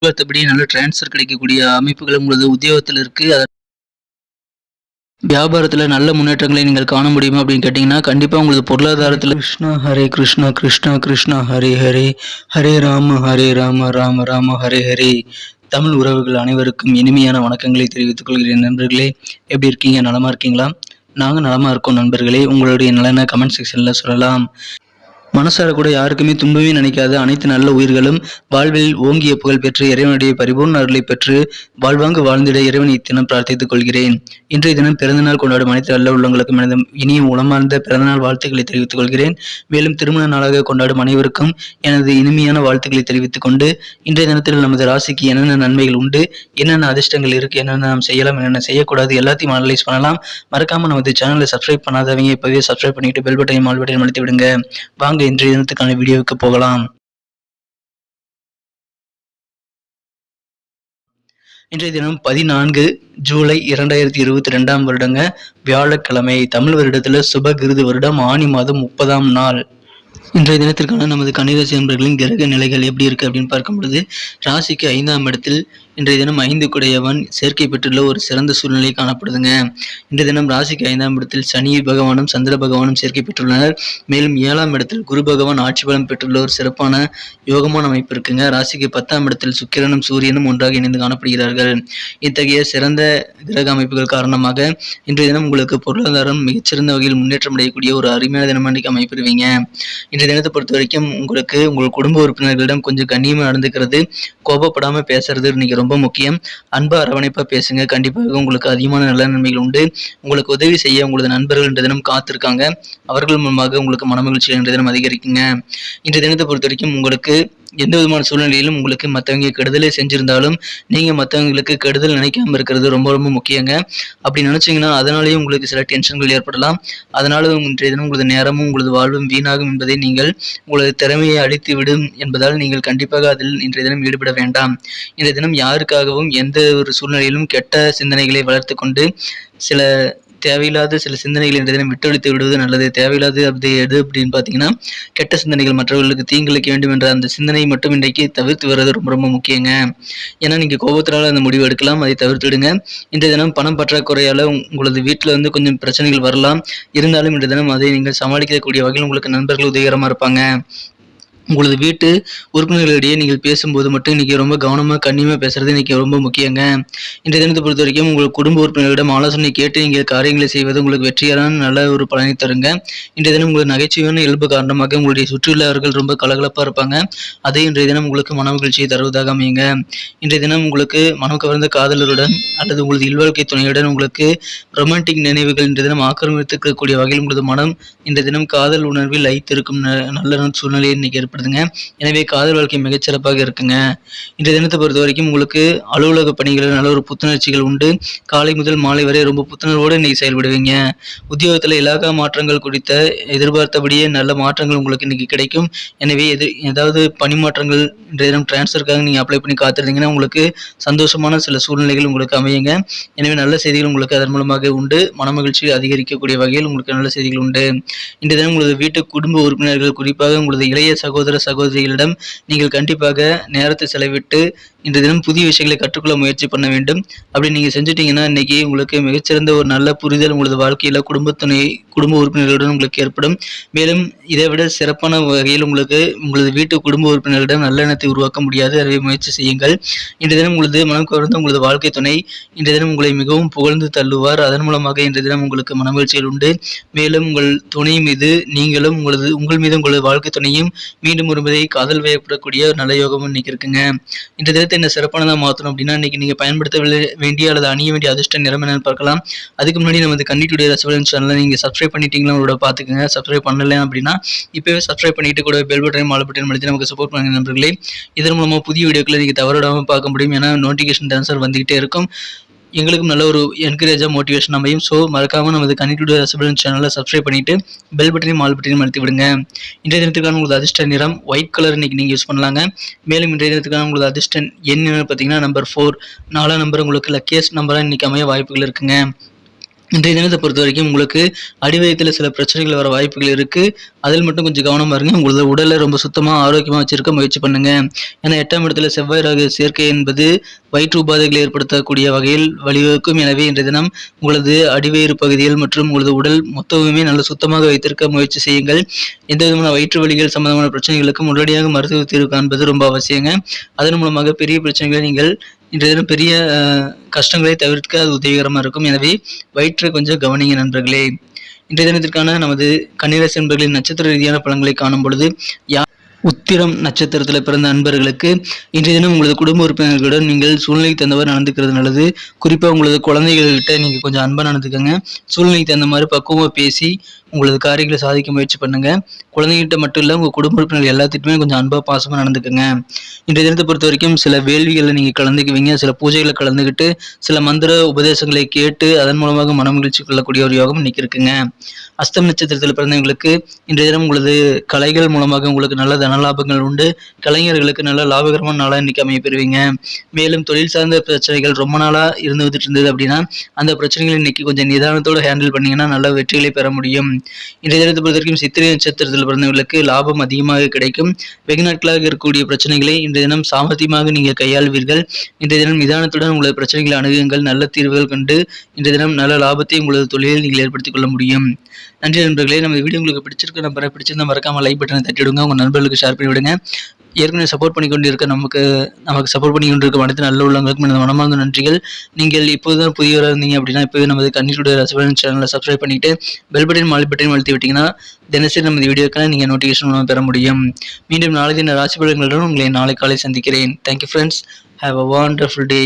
மத்தபடி நல்ல ட்ரான்ஸ்ஃபர் கிடைக்கக்கூடிய அமைப்புகள் உங்களது உத்தியோகத்துல இருக்கு. வியாபாரத்துல நல்ல முன்னேற்றங்களை நீங்கள் காண முடியுமா அப்படின்னு கேட்டீங்கன்னா, கண்டிப்பா உங்களது பொருளாதாரத்துல கிருஷ்ணா ஹரே கிருஷ்ணா கிருஷ்ணா கிருஷ்ணா ஹரே ஹரே ஹரே ராம ராம ராம ஹரே ஹரே. தமிழ் உறவுகள் அனைவருக்கும் இனிமையான வணக்கங்களை தெரிவித்துக் கொள்கிறேன். நண்பர்களே, எப்படி இருக்கீங்க? நலமா இருக்கீங்களா? நாங்க நலமா இருக்கோம் நண்பர்களே. உங்களுடைய நலனை கமெண்ட் செக்ஷன்ல சொல்லலாம். மனசார கூட யாருக்குமே துன்பமே நினைக்காத அனைத்து நல்ல உயிர்களும் வாழ்வில் ஓங்கிய புகழ் பெற்று இறைவனுடைய பரிபூர்ண அருளை பெற்று வாழ்வாங்கு வாழ்ந்திட இறைவன் இத்தினம் பிரார்த்தித்துக் கொள்கிறேன். இன்றைய தினம் பிறந்தநாள் கொண்டாடும் அனைத்து நல்ல உள்ளங்களுக்கும் எனது இனிய உளமார்ந்த பிறந்தநாள் வாழ்த்துக்களை தெரிவித்துக் கொள்கிறேன். மேலும் திருமண நாளாக கொண்டாடும் அனைவருக்கும் எனது இனிமையான வாழ்த்துக்களை தெரிவித்துக் கொண்டு, இன்றைய தினத்தில் நமது ராசிக்கு என்னென்ன நன்மைகள் உண்டு, என்னென்ன அதிர்ஷ்டங்கள் இருக்கு, என்னென்ன நாம் செய்யலாம், என்னென்ன செய்யக்கூடாது, எல்லாத்தையும் அனலைஸ் பண்ணலாம். மறக்காம நமது சேனலை சப்ஸ்கிரைப் பண்ணாதவங்க இப்பவே சப்ஸ்கிரைப் பண்ணிட்டு பெல் பட்டனையும் ஆல் பட்டனையும் அழுத்தி விடுங்க. வாங்க இன்றைய தினத்துக்கான வீடியோவுக்கு போகலாம். இன்றைய தினம் 14 ஜூலை 2022 வருடங்க, வியாழக்கிழமை. தமிழ் வருடத்துல சுபகிருது வருடம் ஆனி மாதம் 30ஆம் நாள். இன்றைய தினத்திற்கான நமது கன்னிராசி நண்பர்களின் கிரக நிலைகள் எப்படி இருக்கு அப்படின்னு பார்க்கும் பொழுது, ராசிக்கு 5ஆம் இடத்தில் இன்றைய தினம் 5 குடையவன் சேர்க்கை பெற்றுள்ள ஒரு சிறந்த சூழ்நிலை காணப்படுதுங்க. இன்றைய தினம் ராசிக்கு 5ஆம் இடத்தில் சனி பகவானும் சந்திர பகவானும் சேர்க்கை பெற்றுள்ளனர். மேலும் 7ஆம் இடத்தில் குரு பகவான் ஆட்சி பலம் பெற்றுள்ள ஒரு சிறப்பான யோகமான அமைப்பு இருக்குங்க. ராசிக்கு 10ஆம் இடத்தில் சுக்கிரனும் சூரியனும் ஒன்றாக இணைந்து காணப்படுகிறார்கள். இத்தகைய சிறந்த கிரக அமைப்புகள் காரணமாக இன்றைய தினம் உங்களுக்கு பொருளாதாரம் மிகச்சிறந்த வகையில் முன்னேற்றம் அடையக்கூடிய ஒரு அருமையான தினம் அன்றைக்கு அமைப்பிடுவீங்க. இன்றைய தினத்தை பொறுத்த வரைக்கும் உங்களுக்கு உங்கள் குடும்ப உறுப்பினர்களிடம் கொஞ்சம் கண்ணியமா நடந்துக்கிறது, கோபப்படாம பேசுறது இன்னைக்கு ரொம்ப முக்கியம். அன்பா அரவணைப்பா பேசுங்க. கண்டிப்பாக உங்களுக்கு அதிகமான நல்ல நன்மைகள் உண்டு. உங்களுக்கு உதவி செய்ய உங்களது நண்பர்கள் இன்றைய தினம் காத்திருக்காங்க. அவர்கள் மூலமாக உங்களுக்கு மனமகிழ்ச்சிகள் இன்றைய தினம் அதிகரிக்குங்க. இன்றைய தினத்தை பொறுத்த வரைக்கும் உங்களுக்கு எந்த விதமான சூழ்நிலையிலும் உங்களுக்கு மற்றவங்க கெடுதலே செஞ்சிருந்தாலும் நீங்க மற்றவங்களுக்கு கெடுதல் நினைக்காம இருக்கிறது ரொம்ப ரொம்ப முக்கியங்க. அப்படி நினைச்சீங்கன்னா அதனாலேயே உங்களுக்கு சில டென்ஷன்கள் ஏற்படலாம். அதனால இன்றைய தினம் உங்களது நேரமும் உங்களது வாழ்வும் வீணாகும் என்பதை நீங்கள் உங்களது திறமையை அழித்து விடும் என்பதால் நீங்கள் கண்டிப்பாக அதில் இன்றைய தினம் ஈடுபட வேண்டாம். இன்றைய தினம் யாருக்காகவும் எந்த ஒரு சூழ்நிலையிலும் கெட்ட சிந்தனைகளை வளர்த்து கொண்டு சில தேவையில்லாத சில சிந்தனைகள் இன்றைய தினம் விட்டொழித்து விடுவது நல்லது. தேவையில்லாது அப்படி எது அப்படின்னு பார்த்தீங்கன்னா, கெட்ட சிந்தனைகள், மற்றவர்களுக்கு தீங்கிழைக்க வேண்டும் என்ற அந்த சிந்தனையை மட்டும் இன்றைக்கு தவிர்த்து வர்றது ரொம்ப ரொம்ப முக்கியங்க. ஏன்னா நீங்கள் கோபத்தினால அந்த முடிவு எடுக்கலாம், அதை தவிர்த்துடுங்க. இன்றைய தினம் பணம் பற்றாக்குறையால் உங்களது வீட்டில் வந்து கொஞ்சம் பிரச்சனைகள் வரலாம். இருந்தாலும் இன்றைய தினம் அதை நீங்கள் சமாளிக்கக்கூடிய வகையில் உங்களுக்கு நண்பர்கள் உதவிகரமாக இருப்பாங்க. உங்களது வீட்டு உறுப்பினர்களிடையே நீங்கள் பேசும்போது மட்டும் இன்னைக்கு ரொம்ப கவனமாக கண்ணியமாக பேசுறது இன்னைக்கு ரொம்ப முக்கியங்க. இன்றைய தினத்தை பொறுத்த வரைக்கும் உங்கள் குடும்ப உறுப்பினர்களிடம் ஆலோசனை கேட்டு நீங்கள் காரியங்களை செய்வது உங்களுக்கு வெற்றியான நல்ல ஒரு பலனை தருங்க. இன்றைய தினம் உங்களுக்கு நகைச்சுவையான இயல்பு காரணமாக உங்களுடைய சுற்றியுள்ளவர்கள் ரொம்ப கலகலப்பாக இருப்பாங்க. அதை இன்றைய தினம் உங்களுக்கு மன மகிழ்ச்சியை தருவதாக அமையுங்க. இன்றைய தினம் உங்களுக்கு மனம் கவர்ந்த காதலருடன் அல்லது உங்களது இல்வாழ்க்கை துணையுடன் உங்களுக்கு ரொமான்டிக் நினைவுகள் இன்றைய தினம் ஆக்கிரமித்திருக்கக்கூடிய வகையில் உங்களது மனம் இன்றைய தினம் காதல் உணர்வில் லைத்திருக்கும் நல்ல சூழ்நிலையை இன்னைக்கு ஏற்படுத்துங்க. எனவே காதல் வாழ்க்கை மிகச்சிறப்பாக இருக்குங்க. இன்றைய தினத்தை பொறுத்த வரைக்கும் உங்களுக்கு அலுவலக பணிகள் நல்ல ஒரு புத்துணர்ச்சிகள் உண்டு. காலை முதல் மாலை வரை ரொம்ப புத்துணர்வோடு இன்னைக்கு செயல்படுவீங்க. உத்தியோகத்தில் இலாகா மாற்றங்கள் குறித்த எதிர்பார்த்தபடியே நல்ல மாற்றங்கள் உங்களுக்கு இன்னைக்கு கிடைக்கும். எனவே ஏதாவது பணி மாற்றங்கள் இன்றைய தினம் டிரான்ஸ்ஃபருக்காக நீங்கள் அப்ளை பண்ணி காத்திருந்தீங்கன்னா உங்களுக்கு சந்தோஷமான சில சூழ்நிலைகள் உங்களுக்கு அமையுங்க. எனவே நல்ல செய்திகள் உங்களுக்கு அதன் மூலமாக உண்டு. மனமகிழ்ச்சி அதிகரிக்கக்கூடிய வகையில் உங்களுக்கு நல்ல செய்திகள் உண்டு. இன்றைய தினம் உங்களது வீட்டு குடும்ப உறுப்பினர்கள், குறிப்பாக உங்களது இளைய சகோதரிகளிடம் நீங்கள் கண்டிப்பாக நேரத்தை செலவிட்டு இன்றைய தினம் புதிய விஷயங்களை கற்றுக்கொள்ள முயற்சி பண்ண வேண்டும். அப்படி நீங்கள் செஞ்சுட்டீங்கன்னா இன்னைக்கு உங்களுக்கு மிகச்சிறந்த ஒரு நல்ல புரிதல் உங்களது வாழ்க்கையில் குடும்ப உறுப்பினர்களுடன் உங்களுக்கு ஏற்படும். மேலும் இதை விட சிறப்பான வகையில் உங்களது வீட்டு குடும்ப உறுப்பினர்களிடம் நல்லெண்ணத்தை உருவாக்க முடியாது. அதை முயற்சி செய்யுங்கள். இன்றைய தினம் உங்களது மனம் கவர்ந்த உங்களது வாழ்க்கை துணை இன்றைய தினம் உங்களை மிகவும் புகழ்ந்து தள்ளுவார். அதன் மூலமாக இன்றைய தினம் உங்களுக்கு மனமகிழ்ச்சிகள் உண்டு. மேலும் உங்கள் துணை மீது நீங்களும் உங்கள் மீது உங்களது வாழ்க்கை துணையும் மீண்டும் ஒரு முறை காதல் வயப்படக்கூடிய நல்ல யோகமும் இன்னைக்கு இருக்குங்க. இந்த தினத்தை என்ன சிறப்பானதாக மாற்றணும் அப்படின்னா, இன்னைக்கு நீங்க பயன்படுத்த வேண்டிய அல்லது அணிய வேண்டிய அதிர்ஷ்ட நிறம் என்னன்னு பார்க்கலாம். அதுக்கு முன்னாடி நமது கன்னி டுடே ரசிபலன் சேனலை நீங்க சப்ஸ்கிரைப் பண்ணிட்டீங்களா உங்களோட பார்த்துக்கோங்க. சப்ஸ்கிரைப் பண்ணல அப்படின்னா இப்பவே சப்ஸ்கிரைப் பண்ணிட்டு கூட பெல் பட்டனையும் ஆல் பட்டனையும் அழுத்தி நமக்கு சப்போர்ட் பண்ணுங்க நண்பர்களே. இதன் மூலமா புதிய வீடியோக்களை நீங்க தவறாம பார்க்க முடியும். ஏன்னா நோட்டிஃபிகேஷன் டான்சர் வந்துகிட்டே இருக்கும். எங்களுக்கும் நல்ல ஒரு என்கரேஜாக மோட்டிவேஷன் அமையும். ஸோ மறக்காமல் நமது கனெக்ட் ரசிபலன் சேனலை சப்ஸ்கிரைப் பண்ணிவிட்டு பெல் பட்டனையும் ஆல் பட்டனையும் அழுத்தி விடுங்க. இன்றைய தினத்துக்கான உங்களுக்கு அதிர்ஷ்ட நிறம் ஒயிட் கலர் இன்னைக்கு நீங்கள் யூஸ் பண்ணலாங்க. மேலும் இன்றைய தினத்துக்கான உங்களுக்கு அதிர்ஷ்ட எண் பார்த்தீங்கன்னா நம்பர் 4. 4 நம்பர் உங்களுக்கு லக்கியஸ்ட் நம்பராக இன்னைக்கு அமைய வாய்ப்புகள் இருக்குங்க. இன்றைய தினத்தை பொறுத்த வரைக்கும் உங்களுக்கு அடிவயத்தில் சில பிரச்சனைகள் வர வாய்ப்புகள் இருக்குது. அதில் மட்டும் கொஞ்சம் கவனமாக இருங்க. உங்களது உடலை ரொம்ப சுத்தமாக ஆரோக்கியமாக வச்சிருக்க முயற்சி பண்ணுங்க. ஏன்னா 8ஆம் இடத்துல செவ்வாய் ராகு சேர்க்கை என்பது வயிற்று உபாதைகளை ஏற்படுத்தக்கூடிய வகையில் வழிவகுக்கும். எனவே இன்றைய தினம் உங்களது அடிவயிறு பகுதிகள் மற்றும் உங்களது உடல் மொத்தமுமே நல்ல சுத்தமாக வைத்திருக்க முயற்சி செய்யுங்கள். எந்த விதமான வயிற்று வலிகள் சம்பந்தமான பிரச்சனைகளுக்கும் உடனடியாக மருத்துவ தீர்வு காண்பது ரொம்ப அவசியங்க. அதன் மூலமாக பெரிய பிரச்சனைகளை நீங்கள் இன்றைய தினம் பெரிய கஷ்டங்களை தவிர்க்க அது உதவிகரமாக இருக்கும். எனவே வயிற்றை கொஞ்சம் கவனிங்க நண்பர்களே. இன்றைய தினத்திற்கான நமது கன்னிராசி நண்பர்களின் நட்சத்திர ரீதியான பலன்களை காணும் பொழுது உத்திரம் நட்சத்திரத்தில் பிறந்த அன்பர்களுக்கு இன்றைய தினம் உங்களது குடும்ப உறுப்பினர்களுடன் நீங்கள் சூழ்நிலைக்கு தகுந்தவாறு நடந்துக்கிறது நல்லது. குறிப்பாக உங்களது குழந்தைகள்கிட்ட நீங்கள் கொஞ்சம் அன்பாக நடந்துக்கோங்க. சூழ்நிலைக்கு தகுந்த மாதிரி பக்குவமாக பேசி உங்களது காரியங்களை சாதிக்க முயற்சி பண்ணுங்க. குழந்தைகிட்ட மட்டும் இல்லை, உங்கள் குடும்ப உறுப்பினர்கள் எல்லாத்துக்குமே கொஞ்சம் அன்பாக பாசமாக நடந்துக்கோங்க. இன்றைய தினத்தை பொறுத்த வரைக்கும் சில வேள்விகளை நீங்கள் கலந்துக்குவீங்க. சில பூஜைகளை கலந்துக்கிட்டு சில மந்திர உபதேசங்களை கேட்டு அதன் மூலமாக மனமகிழ்ச்சி கொள்ளக்கூடிய ஒரு யோகம் இன்னைக்கு இருக்குங்க. அஸ்தம் நட்சத்திரத்தில் பிறந்தவங்களுக்கு இன்றைய தினம் உங்களது கலைகள் மூலமாக உங்களுக்கு நல்ல தனலாபங்கள் உண்டு. கலைஞர்களுக்கு நல்ல லாபகரமான நாளாக இன்னைக்கு அமைய பெறுவீங்க. மேலும் தொழில் சார்ந்த பிரச்சனைகள் ரொம்ப நாளாக இருந்து வந்துட்டு இருந்தது அப்படின்னா அந்த பிரச்சனைகளை இன்னைக்கு கொஞ்சம் நிதானத்தோடு ஹேண்டில் பண்ணீங்கன்னா நல்ல வெற்றிகளை பெற முடியும். இன்றைய தினத்தை பொறுத்த வரைக்கும் சித்திரை நட்சத்திரத்தில் பிறந்தவர்களுக்கு லாபம் அதிகமாக கிடைக்கும். வெகு நாட்களாக இருக்கக்கூடிய பிரச்சனைகளை இன்றைய தினம் சாமர்த்தியமாக நீங்கள் கையாள்வீர்கள். இன்றைய தினம் நிதானத்துடன் உங்களது பிரச்சனைகளை அணுகுங்கள். நல்ல தீர்வுகள் கண்டு இன்றைய தினம் நல்ல லாபத்தை உங்களது தொழிலில் நீங்கள் ஏற்படுத்திக் கொள்ள முடியும். நன்றி நண்பர்களே. நம்ம வீடியோ உங்களுக்கு பிடிச்சிருந்தா மறக்காம லைக் பட்டனை தட்டிவிடுங்க. உங்கள் நண்பர்களுக்கு ஷேர் பண்ணி விடுங்க. ஏற்கனவே சப்போர்ட் பண்ணி கொண்டு இருக்க நமக்கு சப்போர்ட் பண்ணி கொண்டு இருக்க அனைத்து நல்ல உள்ளவங்களுக்கும் எனது மனமார்ந்த நன்றிகள். நீங்கள் இப்போதுதான் புதியவராக இருந்தீங்க அப்படின்னா இப்போவே நமது கன்னியுடைய ரசிகன் சேனலை சப்ஸ்கிரைப் பண்ணிட்டு பெல் பட்டன் மாலை பட்டன் அழுத்தி விட்டீங்கன்னா தினசரி நமது வீடியோக்களை நீங்கள் நோட்டிஃபிகேஷன் பெற முடியும். மீண்டும் நாளை தின ராசி பலன்களுடன் உங்களை நாளை காலை சந்திக்கிறேன். Thank you friends. Have a wonderful day.